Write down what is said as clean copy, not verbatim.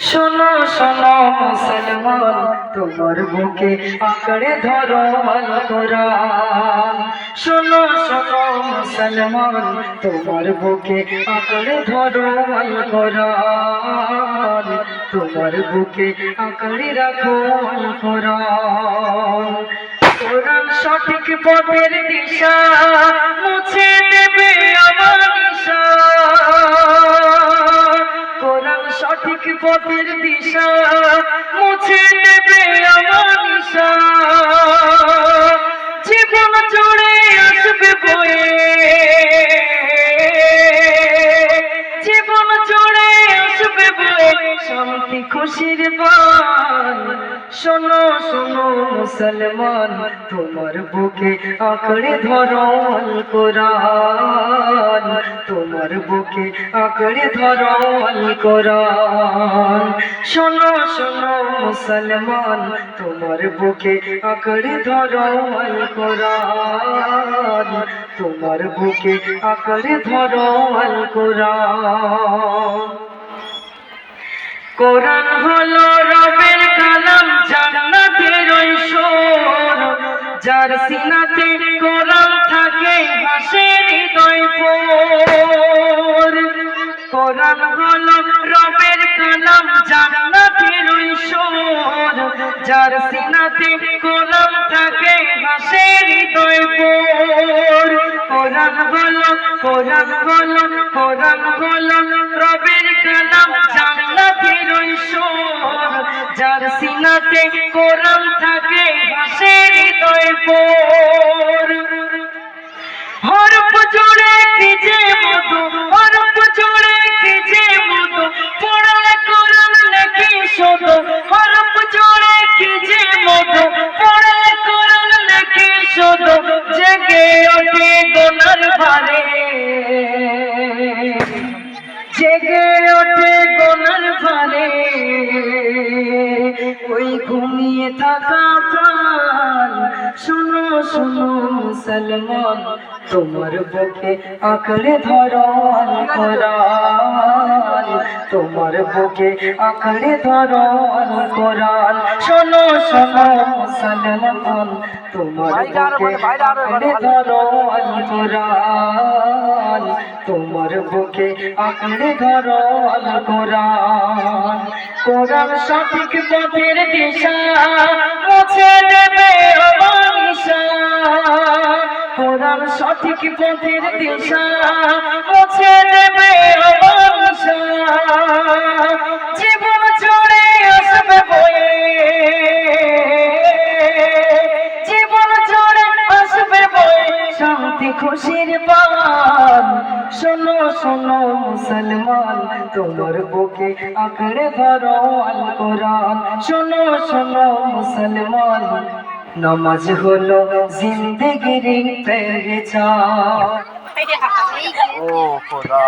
শোনো শোনো মুসলমান, তোমার বুকে আঁকড়ে ধরো আল কোরআন। শোনো শোনো মুসলমান, তোমার বুকে আঁকড়ে ধরো আল কোরআন। তোমার বুকে আঁকড়ে রাখো আল কোরআন। কোরআন সঠিক পথের দিশা, মুছে দেবে আমার নিশা। কোরআন সঠিক পথের দিশা, মুছে দেবে আমার নিশা। জীবন জুড়ে আসবে বয়ে, জীবন জুড়ে আসবে বয়ে শান্তি খুশির বান। শোনো শোনো মুসলমান, তোমার বুকে আঁকড়ে ধরো আল কোরআন। তোমার বুকে আঁকড়ে ধরো আল কোরআন। শোনো শোনো মুসলমান, তোমার বুকে আঁকড়ে ধরো আল কোরআন। তোমার বুকে আঁকড়ে ধরো আল কোরআন। কোরআন হলো রবের কালাম, জান্নাতের ঐশ্বর। যার সিনাতে কোরআন থাকে, হাসে হৃদয় ভোর। কোরআন হলো রবের কালাম, জান্নাতের ঐশ্বর। যার সিনাতে কোরআন থাকে, হাসে হৃদয় ভোর। কোরআন হলো কোরআন হলো কোরআন হলো রবের কালাম, জান্নাতের ঐশ্বর। যার সিনাতে কোরআন থাকে, হাসে হৃদয় ভোর। হরফ জোড়ে কি যে মধু, হরফ জোড়ে কি যে মধু, পড়লে কোরআন লেখে শুধু। হরফ জোড়ে কি যে মধু, পড়লে কোরআন লেখে শুধু। জেগে ওঠে গুনার ভারে, জেগে ওঠে গুনার ভারে। ওই ঘুমিয়ে থাকা প্রাণ, শোনো শোনো মুসলমান, তোমার বুকে আঁকড়ে ধরো আল কোরআন। তোমার বুকে আঁকড়ে ধরো আল কোরআন। শোনো শোনো মুসলমান, তোমার বুকে আঁকড়ে ধরো আল কোরআন। তোমার বুকে আঁকড়ে ধরো আল কোরআন। কোরআন সঠিক পথের দিশা, মুছে দেবে আমার নিশা। কোরআন সঠিক পথের দিশা, মুছে দেবে আমার নিশা। জীবন জুড়ে আসবে বয়ে, জীবন জুড়ে আসবে বয়ে শান্তি খুশির বান। শোনো শোনো মুসলমান, তোমার বুকে আঁকড়ে ধরো আল কোরআন। শোনো শোনো মুসলমান, নামাজ হলো জিন্দেগির পেহচান। ও খোদা।